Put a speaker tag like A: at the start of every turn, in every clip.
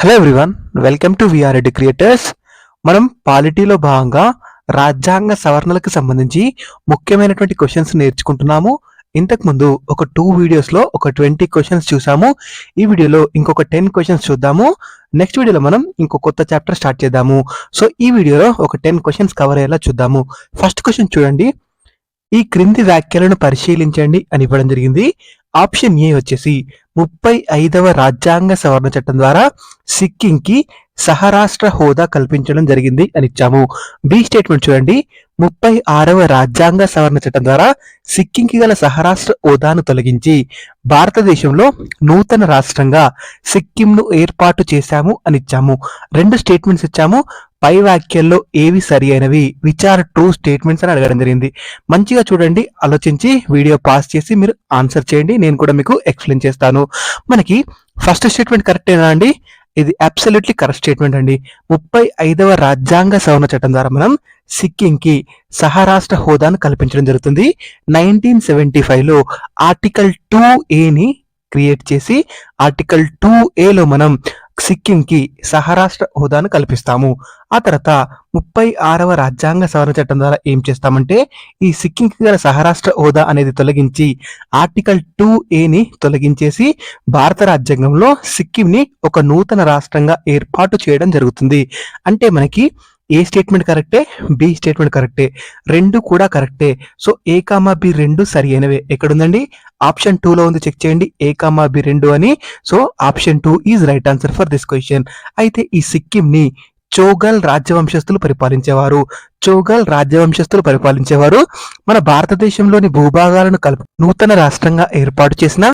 A: Hello everyone, welcome to VR Ed creators. మనం పాలిటీలో భాగంగా రాజ్యాంగ సవరణలకు సంబంధించి ముఖ్యమైనటువంటి క్వశ్చన్స్ నేర్చుకుంటున్నాము. ఇంతకుముందు ఒక 2 వీడియోస్లో ఒక 20 క్వశ్చన్స్ చూసాము. ఈ వీడియోలో ఇంకొక 10 క్వశ్చన్స్ చూద్దాము. నెక్స్ట్ వీడియోలో మనం ఇంకో కొత్త చాప్టర్ స్టార్ట్ చేద్దాము. సో ఈ వీడియోలో ఒక 10 క్వశ్చన్స్ కవర్ అయ్యేలా చూద్దాము. ఫస్ట్ క్వశ్చన్ చూడండి. ఈ క్రింది వ్యాఖ్యలను పరిశీలించండి అని ఇవ్వడం జరిగింది. ఆప్షన్ ఏ వచ్చేసి 35వ రాజ్యాంగ సవరణ చట్టం ద్వారా సిక్కింకి సహరాష్ట్ర హోదా కల్పించడం జరిగింది అని ఇచ్చాము. బి స్టేట్మెంట్ చూడండి. 36వ రాజ్యాంగ సవరణ చట్టం ద్వారా సిక్కింకి గల సహరాష్ట్ర హోదాను తొలగించి భారతదేశంలో నూతన రాష్ట్రంగా సిక్కింను ఏర్పాటు చేశాము అని ఇచ్చాము. 2 స్టేట్మెంట్స్ ఇచ్చాము. పై వ్యాఖ్యల్లో ఏవి సరి అయినవి, విచ్ ఆర్ ట్రూ స్టేట్మెంట్స్ అని అడగడం జరిగింది. మంచిగా చూడండి, ఆలోచించి వీడియో పాస్ చేసి మీరు ఆన్సర్ చేయండి. నేను కూడా మీకు ఎక్స్ప్లెయిన్ చేస్తాను. మనకి ఫస్ట్ స్టేట్మెంట్ కరెక్టేనా అండి? ఇది అబ్సల్యూట్లీ కరెక్ట్ స్టేట్మెంట్ అండి. 35వ రాజ్యాంగ సవరణ చట్టం ద్వారా మనం సిక్కింకి సహరాష్ట్ర హోదాను కల్పించడం జరుగుతుంది. 1975లో ఆర్టికల్ 2A క్రియేట్ చేసి ఆర్టికల్ 2Aలో మనం సిక్కింకి సహరాష్ట్ర హోదాను కల్పిస్తాము. ఆ తర్వాత 36వ రాజ్యాంగ సవరణ చట్టం ద్వారా ఏం చేస్తామంటే ఈ సిక్కింకి గల సహరాష్ట్ర హోదా అనేది తొలగించి ఆర్టికల్ 2A తొలగించేసి భారత రాజ్యాంగంలో సిక్కింని ఒక నూతన రాష్ట్రంగా ఏర్పాటు చేయడం జరుగుతుంది. అంటే మనకి ఏ స్టేట్మెంట్ కరెక్టే, బి స్టేట్మెంట్ కరెక్టే, రెండు కూడా కరెక్టే. సో ఏ కామా బి రెండు సరి అయినవే. ఎక్కడుందండి? ఆప్షన్ 2లో ఉంది, చెక్ చేయండి. ఏ కామా బి రెండు అని. So option 2 is right answer for this question. అయితే ఈ సిక్కింని చోగల్ రాజ్యవంశస్థులు పరిపాలించేవారు. మన భారతదేశంలోని భూభాగాలను కలిపి నూతన రాష్ట్రంగా ఏర్పాటు చేసిన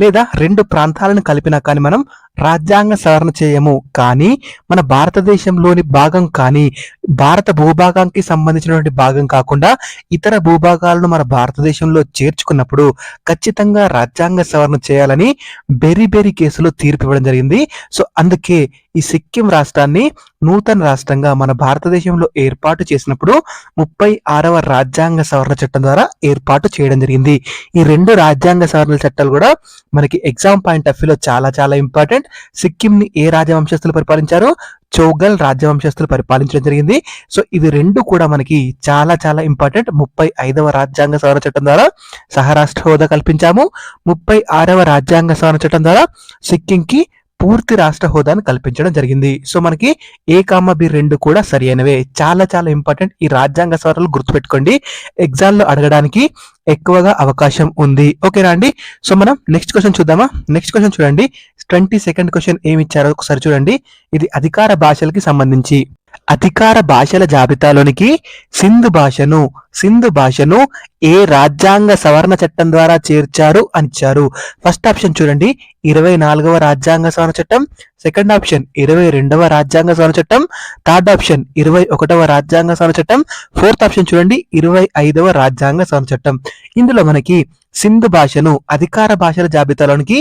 A: లేదా 2 ప్రాంతాలను కలిపినా కానీ మనం రాజ్యాంగ సవరణ చేయము. కానీ మన భారతదేశంలోని భాగం కానీ భారత భూభాగానికి సంబంధించినటువంటి భాగం కాకుండా ఇతర భూభాగాలను మన భారతదేశంలో చేర్చుకున్నప్పుడు ఖచ్చితంగా రాజ్యాంగ సవరణ చేయాలని బెరీ కేసులో తీర్పు ఇవ్వడం జరిగింది. సో అందుకే ఈ సిక్కిం రాష్ట్రాన్ని నూతన రాష్ట్రంగా మన భారతదేశంలో ఏర్పాటు చేసినప్పుడు 36వ రాజ్యాంగ సవరణ చట్టం ద్వారా ఏర్పాటు చేయడం జరిగింది. ఈ 2 రాజ్యాంగ సవరణ చట్టాలు కూడా మనకి ఎగ్జామ్ పాయింట్ ఆఫ్ వ్యూలో చాలా చాలా ఇంపార్టెంట్. సిక్కింని ఏ రాజవంశస్థులు పరిపాలించారు? చోగల్ రాజవంశస్థులు పరిపాలించడం జరిగింది. సో ఇవి 2 కూడా మనకి చాలా చాలా ఇంపార్టెంట్. 35వ రాజ్యాంగ సవరణ చట్టం ద్వారా సహరాష్ట్ర హోదా కల్పించాము. 36వ రాజ్యాంగ సవరణ చట్టం ద్వారా సిక్కింకి పూర్తి రాష్ట్ర హోదాను కల్పించడం జరిగింది. సో మనకి ఏ కామా బి రెండు కూడా సరి అయినవే. చాలా చాలా ఇంపార్టెంట్. ఈ రాజ్యాంగ సవరణలు గుర్తుపెట్టుకోండి, ఎగ్జామ్లో అడగడానికి ఎక్కువగా అవకాశం ఉంది. ఓకేనా అండి? సో మనం నెక్స్ట్ క్వశ్చన్ చూద్దామా? నెక్స్ట్ క్వశ్చన్ చూడండి. 22nd క్వశ్చన్ ఏమి ఇచ్చారో ఒకసారి చూడండి. ఇది అధికార భాషలకి సంబంధించి. అధికార భాషల జాబితాలోనికి సింధు భాషను ఏ రాజ్యాంగ సవరణ చట్టం ద్వారా చేర్చారు అని ఇచ్చారు. ఫస్ట్ ఆప్షన్ చూడండి, 24వ రాజ్యాంగ సవరణ చట్టం. సెకండ్ ఆప్షన్ 22వ రాజ్యాంగ సవరణ చట్టం. థర్డ్ ఆప్షన్ 21వ రాజ్యాంగ సవరణ చట్టం. ఫోర్త్ ఆప్షన్ చూడండి, 25వ రాజ్యాంగ సవరణ చట్టం. ఇందులో మనకి సింధు భాషను అధికార భాషల జాబితాలోనికి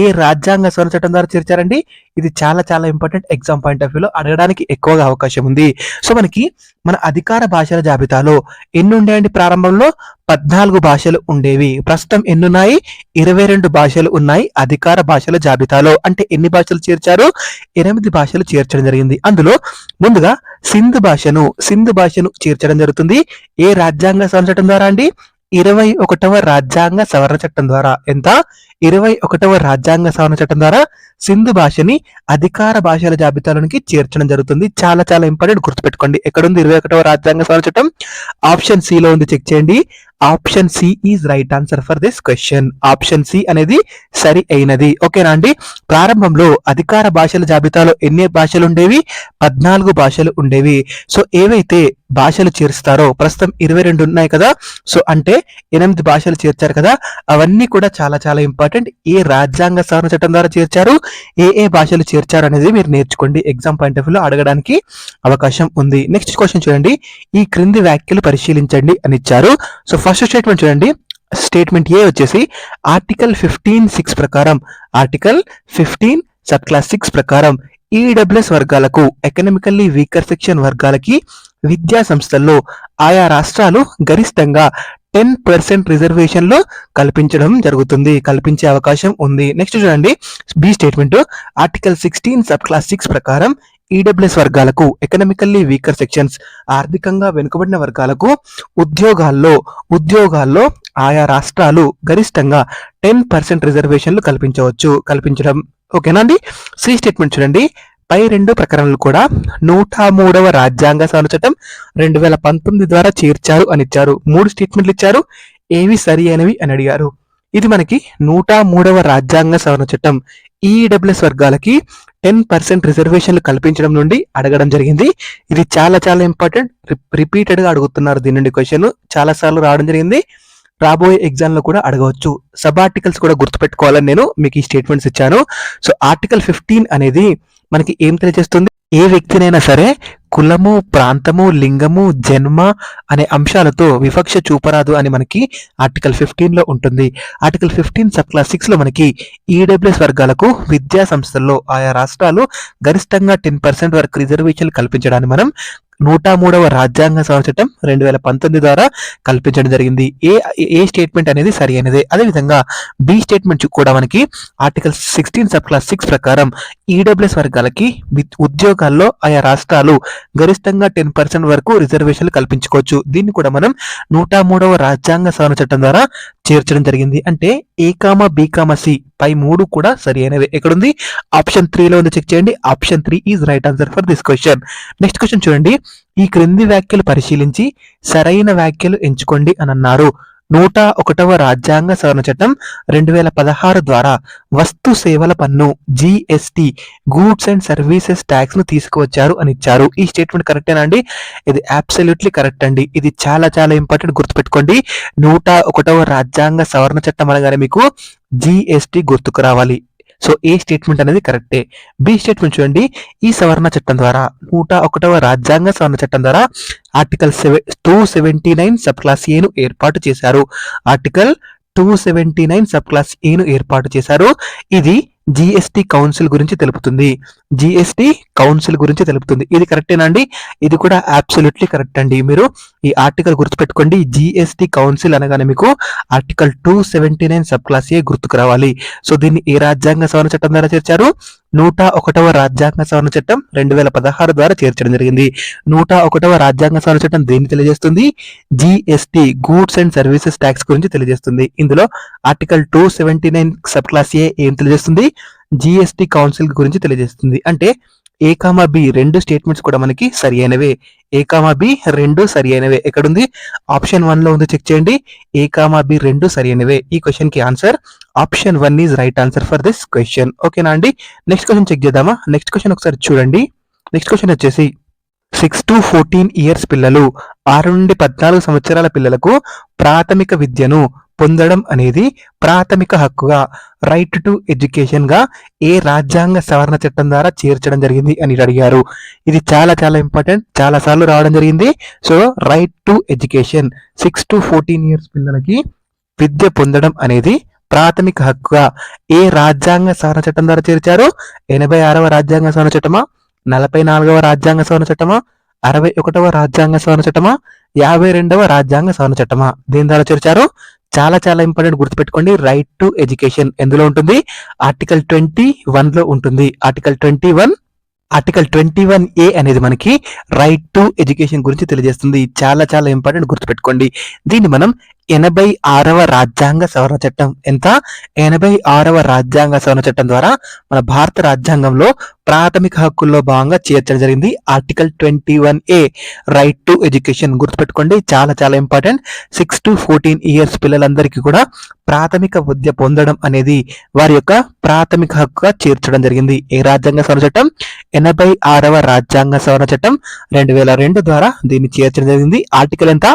A: ఏ రాజ్యాంగ సవరణ చట్టం ద్వారా చేర్చారండి? ఇది చాలా చాలా ఇంపార్టెంట్. ఎగ్జామ్ పాయింట్ ఆఫ్ వ్యూలో అడగడానికి ఎక్కువగా అవకాశం ఉంది. సో మనకి మన అధికార భాషల జాబితాలో ఎన్ని ఉండేయండి? ప్రారంభంలో 14 భాషలు ఉండేవి. ప్రస్తుతం ఎన్నున్నాయి? 22 భాషలు ఉన్నాయి అధికార భాషల జాబితాలో. అంటే ఎన్ని భాషలు చేర్చారు? 8 భాషలు చేర్చడం జరిగింది. అందులో ముందుగా సింధు భాషను చేర్చడం జరుగుతుంది. ఏ రాజ్యాంగ సవరణ చట్టం ద్వారా అండి? 21వ రాజ్యాంగ సవరణ చట్టం ద్వారా. ఎంత? 21వ రాజ్యాంగ సవరణ చట్టం ద్వారా సింధు భాషని అధికార భాషల జాబితాలోనికి చేర్చడం జరుగుతుంది. చాలా చాలా ఇంపార్టెంట్, గుర్తుపెట్టుకోండి. ఎక్కడుంది 21వ రాజ్యాంగ సవరణ చట్టం? ఆప్షన్ సిలో ఉంది, చెక్ చేయండి. Option C is right answer for this question. Option C అనేది సరి అయినది. ఓకేనా అండి? ప్రారంభంలో అధికార భాషల జాబితాలో ఎన్ని భాషలు ఉండేవి? 14 భాషలు ఉండేవి. సో ఏవైతే భాషలు చేరుస్తారో ప్రస్తుతం 22 ఉన్నాయి కదా. సో అంటే 8 భాషలు చేర్చారు కదా. అవన్నీ కూడా చాలా చాలా ఇంపార్టెంట్. ఏ రాజ్యాంగ సవరణ చట్టం ద్వారా చేర్చారు, ఏ భాషలు చేర్చారు అనేది మీరు నేర్చుకోండి. ఎగ్జామ్ పాయింట్ ఆఫ్ వ్యూలో అడగడానికి అవకాశం ఉంది. నెక్స్ట్ క్వశ్చన్ చూడండి. ఈ క్రింది వ్యాఖ్యలు పరిశీలించండి అని ఇచ్చారు. సో ఫస్ట్ స్టేట్మెంట్ చూడండి. స్టేట్మెంట్ ఏ వచ్చేసి ఆర్టికల్ 15(6) ప్రకారం, ఆర్టికల్ 15 సబ్ క్లాస్ 6 ప్రకారం ఈడబ్ల్యూఎస్ వర్గాలకు, ఎకనామికల్లీ వీకర్ సెక్షన్ వర్గాలకి విద్యా సంస్థల్లో ఆయా రాష్ట్రాలు గరిష్టంగా 10% రిజర్వేషన్లు కల్పించే అవకాశం ఉంది. నెక్స్ట్ చూడండి, B statement. Article 16 sub clause 6 ప్రకారం ఈడబ్ల్యూఎస్ వర్గాలకు, ఎకనామికల్లీ వీకర్ సెక్షన్స్, ఆర్థికంగా వెనుకబడిన వర్గాలకు ఉద్యోగాల్లో ఆయా రాష్ట్రాలు గరిష్టంగా 10% రిజర్వేషన్లు కల్పించడం. ఓకేనా అండి. సి స్టేట్మెంట్ చూడండి. పై రెండు ప్రకరణలు కూడా 103వ రాజ్యాంగ సవరణ చట్టం 2019 ద్వారా చేర్చారు అని ఇచ్చారు. 3 స్టేట్మెంట్లు ఇచ్చారు. ఏవి సరి అయినవి అని అడిగారు. ఇది మనకి 103వ రాజ్యాంగ సవరణ చట్టం ఈడబ్ల్యూఎస్ వర్గాలకి 10% రిజర్వేషన్లు కల్పించడం నుండి అడగడం జరిగింది. ఇది చాలా చాలా ఇంపార్టెంట్. రిపీటెడ్ గా అడుగుతున్నారు దీని నుండి క్వశ్చన్. చాలా సార్లు రావడం జరిగింది. రాబోయే ఎగ్జామ్ లో కూడా అడగవచ్చు. సబ్ ఆర్టికల్స్ కూడా గుర్తుపెట్టుకోవాలని నేను మీకు ఈ స్టేట్మెంట్స్ ఇచ్చాను. సో ఆర్టికల్ 15 అనేది మనకి ఏం తెలియజేస్తుంది? ఏ వ్యక్తినైనా సరే కులము, ప్రాంతము, లింగము, జన్మ అనే అంశాలతో వివక్ష చూపరాదు అని మనకి ఆర్టికల్ 15 లో ఉంటుంది. ఆర్టికల్ 15 సబ్ క్లాస్ 6 లో మనకి ఈడబ్ల్యూఎస్ వర్గాలకు విద్యా సంస్థల్లో ఆయా రాష్ట్రాలు గరిష్టంగా 10% వరకు రిజర్వేషన్లు కల్పించడాన్ని మనం 103వ రాజ్యాంగ సవరణ చట్టం 2019 ద్వారా కల్పించడం జరిగింది. ఏ స్టేట్మెంట్ అనేది సరి అయినదే. అదేవిధంగా బి స్టేట్మెంట్ కూడా మనకి ఆర్టికల్ 16 సబ్ క్లాస్ 6 ప్రకారం ఈడబ్ల్యూఎస్ వర్గాలకి ఉద్యోగాల్లో ఆయా రాష్ట్రాలు గరిష్టంగా 10% వరకు రిజర్వేషన్లు కల్పించుకోవచ్చు. దీన్ని కూడా మనం 103వ రాజ్యాంగ సవరణ చట్టం ద్వారా చేర్చడం జరిగింది. అంటే ఏ కామా బి కామా సి పై 3 కూడా సరి అయినవే. ఎక్కడుంది? ఆప్షన్ 3 లో ఉంది. చెక్ చేయండి. Option 3 is right answer for this question. Next question చూడండి. ఈ క్రింది వ్యాఖ్యలు పరిశీలించి సరైన వ్యాఖ్యలు ఎంచుకోండి అని అన్నారు. 101వ రాజ్యాంగ సవరణ చట్టం 2016 ద్వారా వస్తు సేవల పన్ను GST, goods and services tax ను తీసుకువచ్చారు అని ఇచ్చారు. ఈ స్టేట్మెంట్ కరెక్టేనా అండి? ఇది అబ్సల్యూట్లీ కరెక్ట్ అండి. ఇది చాలా చాలా ఇంపార్టెంట్, గుర్తుపెట్టుకోండి. 101వ రాజ్యాంగ సవరణ చట్టం అనగానే మీకు జిఎస్టి గుర్తుకు రావాలి. సో ఏ స్టేట్మెంట్ అనేది కరెక్టే. బి స్టేట్మెంట్ చూడండి. ఈ సవరణ చట్టం ద్వారా 101వ రాజ్యాంగ సవరణ చట్టం ద్వారా ఆర్టికల్ 279 సబ్ క్లాస్ ఏను ఏర్పాటు చేశారు. ఆర్టికల్ 279 సబ్ క్లాస్ ఏను ఏర్పాటు చేశారు. ఇది జిఎస్టి కౌన్సిల్ గురించి తెలుపుతుంది. ఇది కరెక్టేనా అండి? ఇది కూడా అబ్సల్యూట్లీ కరెక్ట్ అండి. మీరు ఈ ఆర్టికల్ గుర్తుపెట్టుకోండి. జిఎస్టి కౌన్సిల్ అనగానే మీకు ఆర్టికల్ 279 సబ్ క్లాస్ ఏ గుర్తుకు రావాలి. సో దీన్ని ఏ రాజ్యాంగ సవరణ చట్టం ద్వారా చేర్చారు? 101వ రాజ్యాంగ సవరణ చట్టం 2016 ద్వారా చేర్చడం జరిగింది. 101వ రాజ్యాంగ సవరణ చట్టం దేన్ని తెలియజేస్తుంది? GST, goods and services tax గురించి తెలియజేస్తుంది. ఇందులో ఆర్టికల్ 279 సబ్ క్లాస్ ఏ ఏం తెలియజేస్తుంది? జిఎస్టి కౌన్సిల్ గురించి తెలియజేస్తుంది. అంటే ఏ కామా బి 2 స్టేట్మెంట్స్ కూడా మనకి సరి అయినవే. ఏ కామా బి 2 సరి అయినవే. ఎక్కడుంది? ఆప్షన్ 1 లో ఉంది. చెక్ చేయండి. ఏ కామా బి 2 సరి అయినవే. ఈ క్వశ్చన్ కి answer option 1 is right answer for this question. ఓకేనా అండి. నెక్స్ట్ క్వశ్చన్ చెక్ చేద్దామా? నెక్స్ట్ క్వశ్చన్ ఒకసారి చూడండి. నెక్స్ట్ క్వశ్చన్ వచ్చేసి 6 to 14 ఇయర్స్ పిల్లలు, 6 నుండి 14 సంవత్సరాల పిల్లలకు ప్రాథమిక విద్యను పొందడం అనేది ప్రాథమిక హక్కుగా, రైట్ టు ఎడ్యుకేషన్ గా ఏ రాజ్యాంగ సవరణ చట్టం ద్వారా చేర్చడం జరిగింది అని అడిగారు. ఇది చాలా చాలా ఇంపార్టెంట్, చాలా సార్లు రావడం జరిగింది. So right to education, 6 to 14 years పిల్లలకి విద్య పొందడం అనేది ప్రాథమిక హక్కుగా ఏ రాజ్యాంగ సవరణ చట్టం ద్వారా చేర్చారు? 86వ రాజ్యాంగ సవరణ చట్టమా, 44వ రాజ్యాంగ సవరణ చట్టమా, 61వ రాజ్యాంగ సవరణ చట్టమా, 52వ రాజ్యాంగ సవరణ చట్టమా? దేని ద్వారా చేర్చారు? చాలా చాలా ఇంపార్టెంట్, గుర్తుపెట్టుకోండి. రైట్ టు ఎడ్యుకేషన్ ఎందులో ఉంటుంది? ఆర్టికల్ 21 లో ఉంటుంది. ఆర్టికల్ 21A అనేది మనకి రైట్ టు ఎడ్యుకేషన్ గురించి తెలియజేస్తుంది. చాలా చాలా ఇంపార్టెంట్, గుర్తుపెట్టుకోండి. దీన్ని మనం 86వ రాజ్యాంగ సవరణ చట్టం, ఎంత? 86వ రాజ్యాంగ సవరణ చట్టం ద్వారా మన భారత రాజ్యాంగంలో ప్రాథమిక హక్కుల్లో భాగంగా చేర్చడం జరిగింది. Article 21A right to education, గుర్తుపెట్టుకోండి. చాలా చాలా ఇంపార్టెంట్. 6 to 14 ఇయర్స్ పిల్లలందరికీ కూడా ప్రాథమిక విద్య పొందడం అనేది వారి యొక్క ప్రాథమిక హక్కుగా చేర్చడం జరిగింది. ఏ రాజ్యాంగ సవరణ చట్టం? 86వ రాజ్యాంగ సవరణ చట్టం 2002 ద్వారా దీన్ని చేర్చడం జరిగింది. ఆర్టికల్ ఎంత?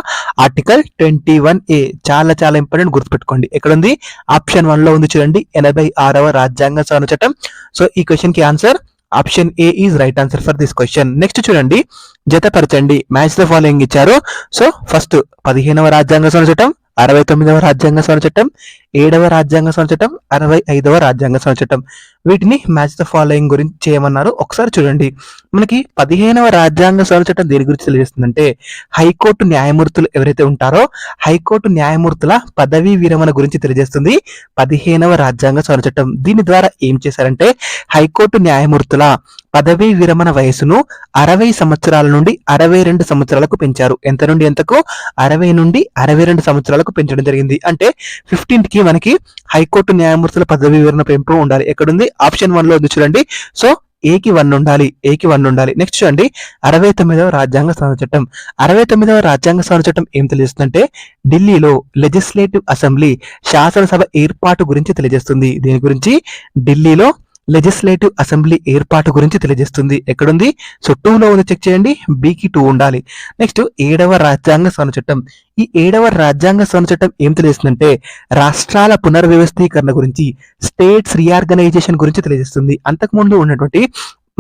A: Article 21A. చాలా చాలా ఇంపార్టెంట్, గుర్తుపెట్టుకోండి. ఎక్కడ ఉంది? ఆప్షన్ 1 లో ఉంది చూడండి, 86వ రాజ్యాంగ సవరణ చట్టం. సో ఈ క్వశ్చన్ కి answer option A is right answer for this question. Next చూడండి, జతపరచండి, మ్యాచ్ ద ఫాలోయింగ్ ఇచ్చారు. సో ఫస్ట్ 15వ రాజ్యాంగ సవరణ చట్టం, 69వ రాజ్యాంగ సవరణ చట్టం, 7వ రాజ్యాంగ సవరణ చట్టం, 65వ రాజ్యాంగ సవరణ చట్టం. వీటిని మ్యాచ్ ద ఫాలోయింగ్ గురించి చేయమన్నారు. ఒకసారి చూడండి. మనకి 15వ రాజ్యాంగ సవరణ చట్టం దేని గురించి తెలియజేస్తుందంటే హైకోర్టు న్యాయమూర్తులు ఎవరైతే ఉంటారో హైకోర్టు న్యాయమూర్తుల పదవీ విరమణ గురించి తెలియజేస్తుంది 15వ రాజ్యాంగ సవరణ చట్టం. దీని ద్వారా ఏం చేశారంటే హైకోర్టు న్యాయమూర్తుల పదవీ విరమణ వయసును 60 సంవత్సరాల నుండి 62 సంవత్సరాలకు పెంచారు. ఎంత నుండి ఎంతకు? 60 నుండి 62 సంవత్సరాలకు పెంచడం జరిగింది. అంటే 15th కి మనకి హైకోర్టు న్యాయమూర్తుల పదవీ విరమణ పెంపు ఉండాలి. ఎక్కడుంది? ఆప్షన్ 1 లో ఉంది చూడండి. సో ఏకి 1 ఉండాలి, ఏకి 1 ఉండాలి. నెక్స్ట్ చూడండి 69వ రాజ్యాంగ సవరణ చట్టం. 69వ రాజ్యాంగ సవరణ చట్టం ఏం తెలియజేస్తుందంటే ఢిల్లీలో లెజిస్లేటివ్ అసెంబ్లీ శాసనసభ ఏర్పాటు గురించి తెలియజేస్తుంది. దీని గురించి ఢిల్లీలో లెజిస్లేటివ్ అసెంబ్లీ ఏర్పాటు గురించి తెలియజేస్తుంది. ఎక్కడుంది? సో 2 లో ఉంది, చెక్ చేయండి. బికి 2 ఉండాలి. నెక్స్ట్ 7వ రాజ్యాంగ సవరణ చట్టం. ఈ 7వ రాజ్యాంగ సవరణ చట్టం ఏం తెలియజేస్తుందంటే రాష్ట్రాల పునర్వ్యవస్థీకరణ గురించి, స్టేట్స్ రీఆర్గనైజేషన్ గురించి తెలియజేస్తుంది. అంతకుముందు ఉన్నటువంటి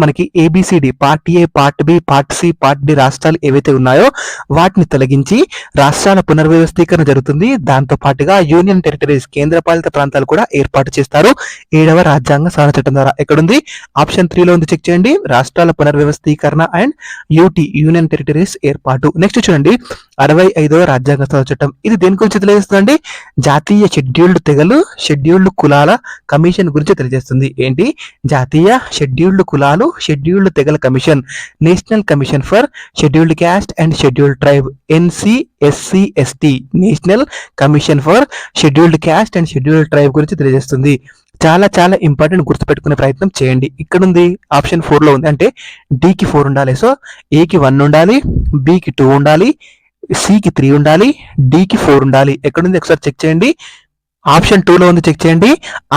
A: మనకి A B C D part A, part B, part C, part D రాష్ట్రాలు ఏవైతే ఉన్నాయో వాటిని తొలగించి రాష్ట్రాల పునర్వ్యవస్థీకరణ జరుగుతుంది. దాంతో పాటుగా యూనియన్ టెరిటరీస్ కేంద్రపాలిత ప్రాంతాలు కూడా ఏర్పాటు చేస్తారు 7వ రాజ్యాంగ సవరణ చట్టం ద్వారా. ఎక్కడుంది? ఆప్షన్ 3 లో ఉంది, చెక్ చేయండి. రాష్ట్రాల పునర్వ్యవస్థీకరణ అండ్ యూటీ యూనియన్ టెరిటరీస్ ఏర్పాటు. నెక్స్ట్ చూడండి 65వ రాజ్యాంగ సవరణ చట్టం. ఇది దేని గురించి తెలియజేస్తుందండి? జాతీయ షెడ్యూల్డ్ తెగలు, షెడ్యూల్డ్ కులాల కమిషన్ గురించి తెలియజేస్తుంది. ఏంటి? జాతీయ షెడ్యూల్డ్ కులాలు, షెడ్యూల్డ్ తెగల commission, national commission for scheduled caste and scheduled tribe, NCSC/ST, national commission for scheduled caste and scheduled tribe గురించి తెలియజేస్తుంది. చాలా చాలా ఇంపార్టెంట్, గుర్తుపెట్టుకునే ప్రయత్నం చేయండి. ఇక్కడ ఉంది ఆప్షన్ 4 లో ఉంది. అంటే డికి 4 ఉండాలి. సో ఏకి 1 ఉండాలి, బికి 2 ఉండాలి, సికి 3 ఉండాలి, డికి 4 ఉండాలి. ఎక్కడుంది? ఒకసారి చెక్ చేయండి. ఆప్షన్ 2 లో ఉంది, చెక్ చేయండి.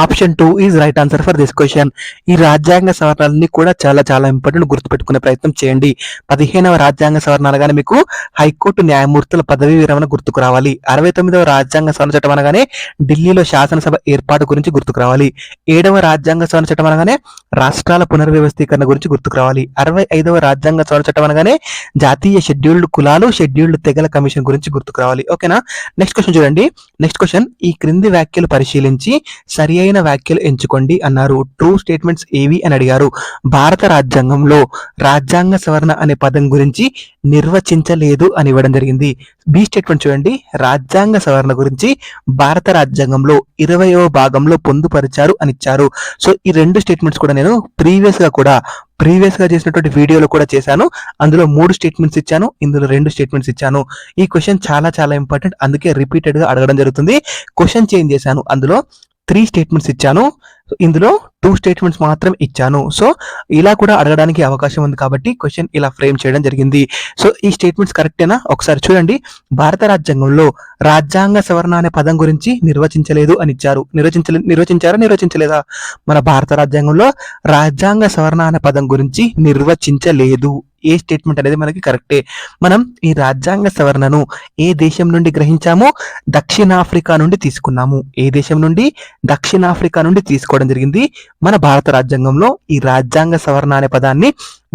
A: Option 2 is right answer for this question. ఈ రాజ్యాంగ సవరణలన్నీ కూడా చాలా చాలా ఇంపార్టెంట్, గుర్తుపెట్టుకునే ప్రయత్నం చేయండి. 15వ రాజ్యాంగ సవరణ అనగానే మీకు హైకోర్టు న్యాయమూర్తుల పదవీ విరమణ గుర్తుకు రావాలి. 69వ రాజ్యాంగ సవరణ చట్టం అనగానే ఢిల్లీలో శాసనసభ ఏర్పాటు గురించి గుర్తుకు రావాలి. 7వ రాజ్యాంగ సవరణ చట్టం అనగానే రాష్ట్రాల పునర్వ్యవస్థీకరణ గురించి గుర్తుకు రావాలి. 65వ రాజ్యాంగ సవరణ చట్టం అనగానే జాతీయ షెడ్యూల్డ్ కులాలు, షెడ్యూల్డ్ తెగల కమిషన్ గురించి గుర్తుకు రావాలి. ఓకేనా? నెక్స్ట్ క్వశ్చన్ చూడండి. నెక్స్ట్ క్వశ్చన్, ఈ క్రింది వ్యాఖ్యలు పరిశీలించి సరి అయిన వ్యాఖ్యలు ఎంచుకోండి అన్నారు. ట్రూ స్టేట్మెంట్స్ ఏవి అని అడిగారు. భారత రాజ్యాంగంలో రాజ్యాంగ సవరణ అనే పదం గురించి నిర్వచించలేదు అని ఇవ్వడం జరిగింది. బి స్టేట్మెంట్ చూడండి. రాజ్యాంగ సవరణ గురించి భారత రాజ్యాంగంలో 20వ భాగంలో పొందుపరిచారు అని ఇచ్చారు. సో ఈ రెండు స్టేట్మెంట్స్ కూడా నేను ప్రీవియస్ గా చేసినటువంటి వీడియోలో కూడా చేశాను. అందులో 3 స్టేట్మెంట్స్ ఇచ్చాను, ఇందులో 2 స్టేట్మెంట్స్ ఇచ్చాను. ఈ క్వశ్చన్ చాలా చాలా ఇంపార్టెంట్, అందుకే రిపీటెడ్ గా అడగడం జరుగుతుంది. క్వశ్చన్ చేంజ్ చేశాను. అందులో 3 స్టేట్మెంట్స్ ఇచ్చాను, ఇందులో 2 స్టేట్మెంట్స్ మాత్రం ఇచ్చాను. సో ఇలా కూడా అడగడానికి అవకాశం ఉంది కాబట్టి క్వశ్చన్ ఇలా ఫ్రేమ్ చేయడం జరిగింది. సో ఈ స్టేట్మెంట్స్ కరెక్టేనా? ఒకసారి చూడండి. భారత రాజ్యాంగంలో రాజ్యాంగ సవరణ అనే పదం గురించి నిర్వచించలేదు అని ఇచ్చారు. నిర్వచించలేదా? మన భారత రాజ్యాంగంలో రాజ్యాంగ సవరణ అనే పదం గురించి నిర్వచించలేదు. ఏ స్టేట్మెంట్ అనేది మనకి కరెక్టే. మనం ఈ రాజ్యాంగ సవరణను ఏ దేశం నుండి గ్రహించామో? దక్షిణాఫ్రికా నుండి తీసుకున్నాము. ఏ దేశం నుండి? దక్షిణాఫ్రికా నుండి తీసుకోవడం జరిగింది. మన భారత రాజ్యాంగంలో ఈ రాజ్యాంగ సవరణ అనే పదాన్ని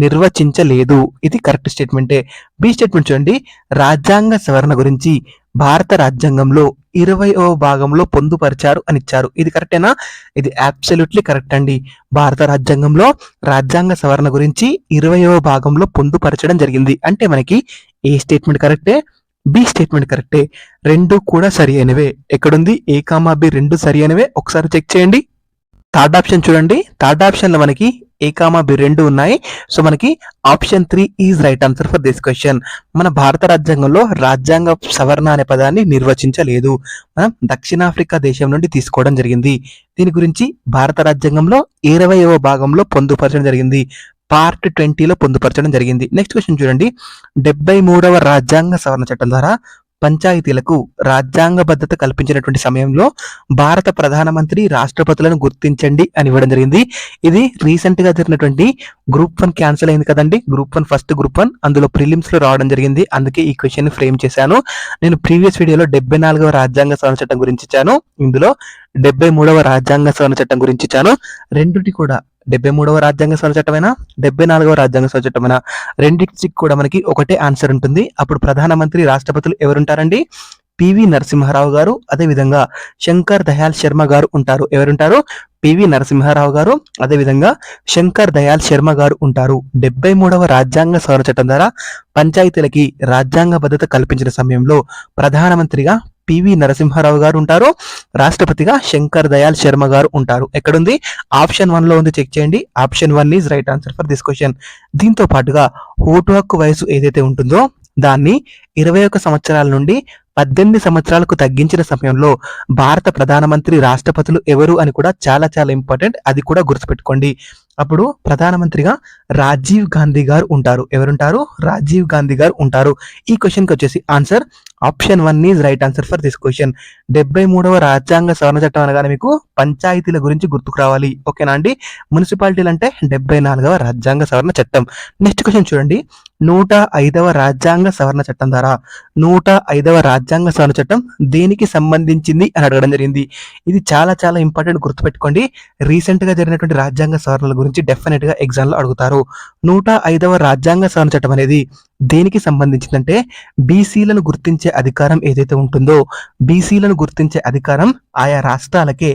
A: నిర్వచించలేదు. ఇది కరెక్ట్ స్టేట్మెంటే. బి స్టేట్మెంట్ చూడండి. రాజ్యాంగ సవరణ గురించి భారత రాజ్యాంగంలో 20వ భాగంలో పొందుపరిచారు అని ఇచ్చారు. ఇది కరెక్టేనా? ఇది అబ్సల్యూట్లీ కరెక్ట్ అండి. భారత రాజ్యాంగంలో రాజ్యాంగ సవరణ గురించి 20వ భాగంలో పొందుపరచడం జరిగింది. అంటే మనకి ఏ స్టేట్మెంట్ కరెక్టే? బి స్టేట్మెంట్ కరెక్టే. 2 కూడా సరి అయినవే. ఎక్కడుంది? ఏ కామా బి 2 సరి అయినవే. ఒకసారి చెక్ చేయండి. థర్డ్ ఆప్షన్ చూడండి. థర్డ్ ఆప్షన్ లో మనకి ఏ కామా బి 2 ఉన్నాయి. సో మనకి option 3 is right answer for this question. మన భారత రాజ్యాంగంలో రాజ్యాంగ సవరణ అనే పదాన్ని నిర్వచించలేదు. మనం దక్షిణాఫ్రికా దేశం నుండి తీసుకోవడం జరిగింది. దీని గురించి భారత రాజ్యాంగంలో 20వ భాగంలో పొందుపరచడం జరిగింది. పార్ట్ 20లో పొందుపరచడం జరిగింది. నెక్స్ట్ క్వశ్చన్ చూడండి. 73వ రాజ్యాంగ సవరణ చట్టం ద్వారా పంచాయతీలకు రాజ్యాంగబద్ధత కల్పించినటువంటి సమయంలో భారత ప్రధానమంత్రి రాష్ట్రపతులను గుర్తించండి అని ఇవ్వడం జరిగింది. ఇది రీసెంట్ గా జరిగినటువంటి గ్రూప్ 1 క్యాన్సిల్ అయింది కదండి. గ్రూప్ 1 ఫస్ట్ గ్రూప్ 1 అందులో ప్రిలిమ్స్ లో రావడం జరిగింది. అందుకే ఈ క్వశ్చన్ ఫ్రేమ్ చేశాను. నేను ప్రీవియస్ వీడియోలో 74వ రాజ్యాంగ సవరణ చట్టం గురించి ఇచ్చాను, ఇందులో 73వ రాజ్యాంగ సవరణ చట్టం గురించి ఇచ్చాను. రెండుటి కూడా 73వ రాజ్యాంగ సవరణ చట్టమైనా 74వ రాజ్యాంగ సవరణ చట్టమైనా రెండింటికి కూడా మనకి ఒకటే ఆన్సర్ ఉంటుంది. అప్పుడు ప్రధానమంత్రి రాష్ట్రపతులు ఎవరుంటారండి? పివి నరసింహారావు గారు, అదేవిధంగా శంకర్ దయాళ్ శర్మ గారు ఉంటారు. ఎవరుంటారు? పివి నరసింహారావు గారు, అదేవిధంగా శంకర్ దయాళ్ శర్మ గారు ఉంటారు. 73వ రాజ్యాంగ సవరణ చట్టం ద్వారా పంచాయతీలకి రాజ్యాంగ భద్రత కల్పించిన సమయంలో ప్రధానమంత్రిగా పివి నరసింహారావు గారు ఉంటారు. రాష్ట్రపతిగా శంకర్ దయాళ్ శర్మ గారు ఉంటారు. ఎక్కడుంది? ఆప్షన్ 1 లో ఉంది, చెక్ చేయండి. Option 1 is right answer for this question. దీంతో పాటుగా ఓటు హక్కు వయసు ఏదైతే ఉంటుందో దాన్ని 21 సంవత్సరాల నుండి 18 సంవత్సరాలకు తగ్గించిన సమయంలో భారత ప్రధానమంత్రి రాష్ట్రపతులు ఎవరు అని కూడా చాలా చాలా ఇంపార్టెంట్, అది కూడా గుర్తుపెట్టుకోండి. అప్పుడు ప్రధానమంత్రిగా రాజీవ్ గాంధీ గారు ఉంటారు. ఎవరుంటారు? రాజీవ్ గాంధీ గారు ఉంటారు. ఈ క్వశ్చన్కి వచ్చేసి answer option 1 is right answer for this question. 73వ రాజ్యాంగ సవరణ చట్టం అనగానే మీకు పంచాయతీల గురించి గుర్తుకు రావాలి. ఓకేనా అండి? మున్సిపాలిటీలు అంటే 74వ రాజ్యాంగ సవరణ చట్టం. నెక్స్ట్ క్వశ్చన్ చూడండి. 105వ రాజ్యాంగ సవరణ చట్టం ద్వారా 105వ రాజ్యాంగ సవరణ చట్టం దేనికి సంబంధించింది అని అడగడం జరిగింది. ఇది చాలా చాలా ఇంపార్టెంట్, గుర్తుపెట్టుకోండి. రీసెంట్ గా జరిగినటువంటి రాజ్యాంగ సవరణల గురించి డెఫినెట్ గా ఎగ్జామ్ లో అడుగుతారు. 105వ రాజ్యాంగ సవరణ చట్టం అనేది దేనికి సంబంధించిందంటే బీసీలను గుర్తించే అధికారం ఏదైతే ఉంటుందో బీసీలను గుర్తించే అధికారం ఆయా రాష్ట్రాలకే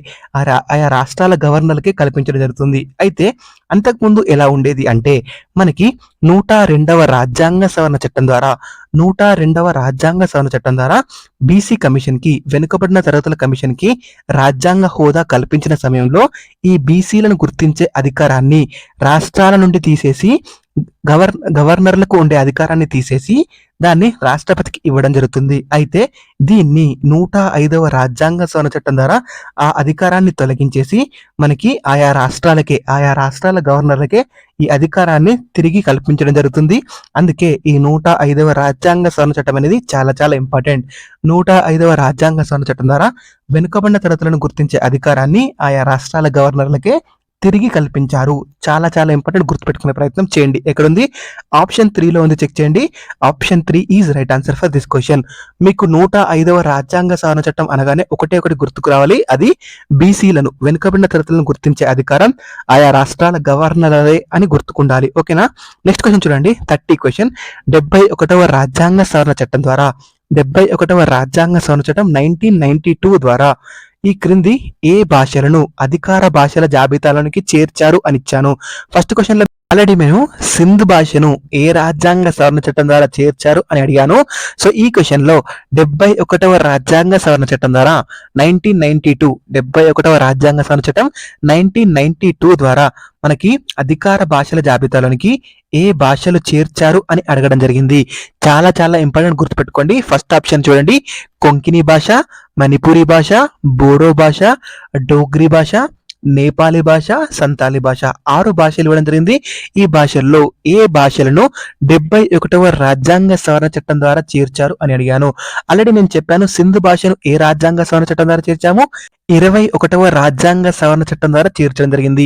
A: ఆయా రాష్ట్రాల గవర్నర్లకే కల్పించడం జరుగుతుంది. అయితే అంతకుముందు ఎలా ఉండేది అంటే మనకి 102వ రాజ్యాంగ సవరణ చట్టం ద్వారా 102వ రాజ్యాంగ సవరణ చట్టం ద్వారా బీసీ కమిషన్ కి, వెనుకబడిన తరగతుల కమిషన్ కి రాజ్యాంగ హోదా కల్పించిన సమయంలో ఈ బీసీలను గుర్తించే అధికారాన్ని రాష్ట్రాల నుండి తీసేసి గవర్నర్లకు ఉండే అధికారాన్ని తీసేసి దాన్ని రాష్ట్రపతికి ఇవ్వడం జరుగుతుంది. అయితే దీన్ని 105వ రాజ్యాంగ సవరణ చట్టం ద్వారా ఆ అధికారాన్ని తొలగించేసి మనకి ఆయా రాష్ట్రాల గవర్నర్లకే ఈ అధికారాన్ని తిరిగి కల్పించడం జరుగుతుంది. అందుకే ఈ 105వ రాజ్యాంగ సవరణ చట్టం అనేది చాలా చాలా ఇంపార్టెంట్. 105వ రాజ్యాంగ సవరణ చట్టం ద్వారా వెనుకబడిన తరగతులను గుర్తించే అధికారాన్ని ఆయా రాష్ట్రాల గవర్నర్లకే తిరిగి కల్పించారు. చాలా చాలా ఇంపార్టెంట్, గుర్తుపెట్టుకునే ప్రయత్నం చేయండి. ఎక్కడుంది? ఆప్షన్ 3లో ఉంది, చెక్ చేయండి. Option 3 is right answer for this question. మీకు 105వ రాజ్యాంగ సవరణ చట్టం అనగానే ఒకటి గుర్తుకు రావాలి, అది బీసీలను, వెనుకబడిన తరగతులను గుర్తించే అధికారం ఆయా రాష్ట్రాల గవర్నర్లే అని గుర్తుకుండాలి. ఓకేనా? నెక్స్ట్ క్వశ్చన్ చూడండి. 30 క్వశ్చన్. 71వ రాజ్యాంగ సవరణ చట్టం ద్వారా 71వ రాజ్యాంగ సవరణ చట్టం 1992 ద్వారా ఈ క్రింది ఏ భాషలను అధికార భాషల జాబితాలోనికి చేర్చారు అని ఇచ్చాను. ఫస్ట్ క్వశ్చన్ లో ఆల్రెడీ మేము సింధ్ భాషను ఏ రాజ్యాంగ సవరణ చట్టం ద్వారా చేర్చారు అని అడిగాను. సో ఈ క్వశ్చన్ లో 71వ రాజ్యాంగ సవరణ చట్టం ద్వారా 71వ రాజ్యాంగ సవరణ చట్టం 1992 ద్వారా మనకి అధికార భాషల జాబితాలోనికి ఏ భాషలు చేర్చారు అని అడగడం జరిగింది. చాలా చాలా ఇంపార్టెంట్, గుర్తుపెట్టుకోండి. ఫస్ట్ ఆప్షన్ చూడండి. కొంకిణి భాష, మణిపురి భాష, బోడో భాష, డోగ్రీ భాష, నేపాలీ భాష, సంతాలీ భాష, 6 భాషలు ఇవ్వడం జరిగింది. ఈ భాషల్లో ఏ భాషలను 71వ రాజ్యాంగ సవరణ చట్టం ద్వారా చేర్చారు అని అడిగాను. ఆల్రెడీ నేను చెప్పాను సింధు భాషను ఏ రాజ్యాంగ సవరణ చట్టం ద్వారా చేర్చాము, 21వ రాజ్యాంగ సవరణ చట్టం ద్వారా చేర్చడం జరిగింది.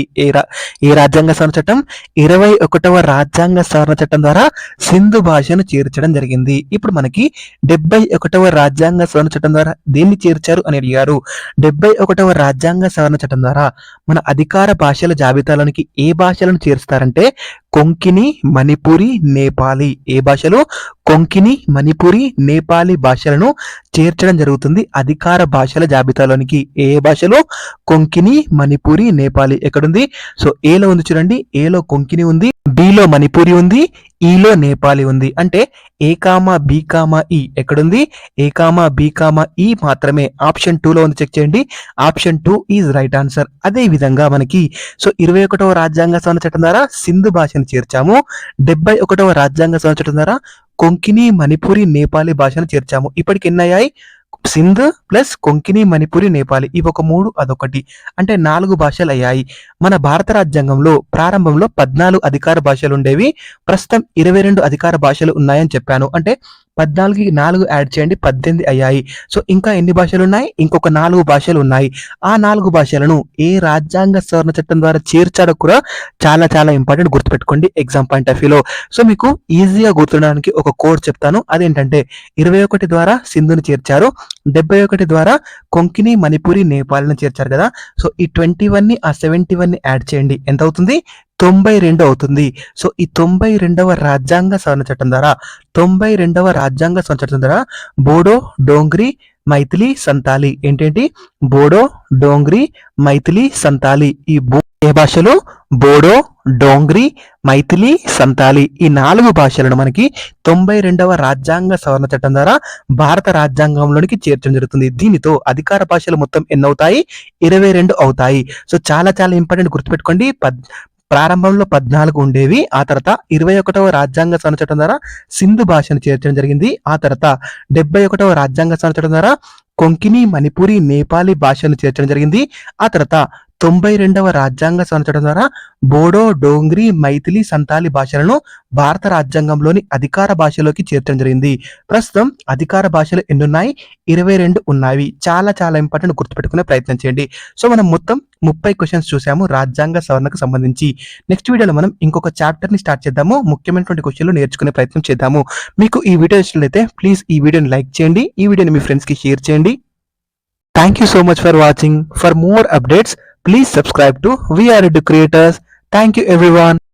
A: ఏ రాజ్యాంగ సవరణ చట్టం? 21వ రాజ్యాంగ సవరణ చట్టం ద్వారా సింధు భాషను చేర్చడం జరిగింది. ఇప్పుడు మనకి 71వ రాజ్యాంగ సవరణ చట్టం ద్వారా దేన్ని చేర్చారు అని అడిగారు. 71వ రాజ్యాంగ సవరణ చట్టం ద్వారా మన అధికార భాషల జాబితాలోనికి ఏ భాషలను చేరుస్తారంటే కొంకిని, మణిపురి, నేపాలీ. ఏ భాషలు? కొంకిని, మణిపురి, నేపాలీ భాషలను చేర్చడం జరుగుతుంది అధికార భాషల జాబితాలోనికి. ఏ భాషలు? కొంకిని, మణిపురి, నేపాలీ. ఎక్కడుంది? సో ఏలో ఉంది చూడండి. ఏలో కొంకిని ఉంది, బిలో మణిపురి ఉంది, ఈలో నేపాలీ ఉంది. అంటే ఏ కామా బి కామా ఈ ఎక్కడుంది? ఏ కామా బి కామా ఈ మాత్రమే ఆప్షన్ 2లో ఉంది, చెక్ చేయండి. Option 2 is right answer. అదే విధంగా మనకి 21వ రాజ్యాంగ సవరణ చట్టం ద్వారా సింధు భాషను చేర్చాము. 71వ రాజ్యాంగ సవరణ చట్టం ద్వారా కొంకిని, మణిపురి, నేపాలీ భాషను చేర్చాము. ఇప్పటికి ఎన్ని అయ్యాయి? సింధ్ ప్లస్ కొంకిని, మణిపురి, నేపాలి, ఇవి ఒక 3, అదొకటి, అంటే 4 భాషలు అయ్యాయి. మన భారత రాజ్యాంగంలో ప్రారంభంలో 14 అధికార భాషలు ఉండేవి. ప్రస్తుతం 22 అధికార భాషలు ఉన్నాయని చెప్పాను. అంటే 14కి 4 యాడ్ చేయండి, 18 అయ్యాయి. సో ఇంకా ఎన్ని భాషలు ఉన్నాయి? ఇంకొక 4 భాషలు ఉన్నాయి. ఆ 4 భాషలను ఏ రాజ్యాంగ సవరణ చట్టం ద్వారా చేర్చాడో కూడా చాలా చాలా ఇంపార్టెంట్, గుర్తుపెట్టుకోండి ఎగ్జామ్ పాయింట్ ఆఫ్ వ్యూలో. సో మీకు ఈజీగా గుర్తుండడానికి ఒక కోడ్ చెప్తాను. అదేంటంటే 21 ద్వారా సింధుని చేర్చారు, 71 ద్వారా కొంకిని, మణిపురి, నేపాల్ని చేర్చారు కదా. సో ఈ 21ని ఆ 71ని యాడ్ చేయండి, ఎంత అవుతుంది? 92 అవుతుంది. సో ఈ 92వ రాజ్యాంగ సవరణ చట్టం ద్వారా 92వ రాజ్యాంగ సవరణ చట్టం ద్వారా బోడో, డోంగ్రీ, మైథిలి, సంతాలి ఏంటేంటి బోడో, డోంగ్రీ, మైథిలి, సంతాలి ఈ ఏ భాషలు బోడో, డోంగ్రీ, మైథిలి, సంతాలి ఈ 4 భాషలను మనకి 92వ రాజ్యాంగ సవరణ చట్టం ద్వారా భారత రాజ్యాంగంలోనికి చేర్చడం జరుగుతుంది. దీనితో అధికార భాషలు మొత్తం ఎన్నవుతాయి 22 అవుతాయి. సో చాలా చాలా ఇంపార్టెంట్ గుర్తుపెట్టుకోండి. ప్రారంభంలో 14 ఉండేవి. ఆ తర్వాత 21వ రాజ్యాంగ సవరణ చట్టం ద్వారా సింధు భాషను చేర్చడం జరిగింది. ఆ తర్వాత 71వ రాజ్యాంగ సవరణ చట్టం ద్వారా కొంకిని, మణిపురి, నేపాలీ భాషను చేర్చడం జరిగింది. ఆ తర్వాత 92వ రాజ్యాంగ సవరణ చట్టం ద్వారా బోడో, డోంగ్రీ, మైథిలి, సంతాలి భాషలను భారత రాజ్యాంగంలోని అధికార భాషలోకి చేర్చడం జరిగింది. ప్రస్తుతం అధికార భాషలు ఎన్నున్నాయి 22 ఉన్నాయి. చాలా చాలా ఇంపార్టెంట్ గుర్తుపెట్టుకునే ప్రయత్నం చేయండి. సో మనం మొత్తం 30 క్వశ్చన్స్ చూసాము రాజ్యాంగ సవరణకు సంబంధించి. నెక్స్ట్ వీడియోలో మనం ఇంకొక చాప్టర్ ని స్టార్ట్ చేద్దాము. ముఖ్యమైనటువంటి క్వశ్చన్లు నేర్చుకునే ప్రయత్నం చేద్దాము. మీకు ఈ వీడియో నచ్చినట్లయితే ప్లీజ్ ఈ వీడియోని లైక్ చేయండి, ఈ వీడియోని మీ ఫ్రెండ్స్ కి షేర్ చేయండి. Thank you so much for watching. For more updates please subscribe to We Are Edu Creators. Thank you everyone.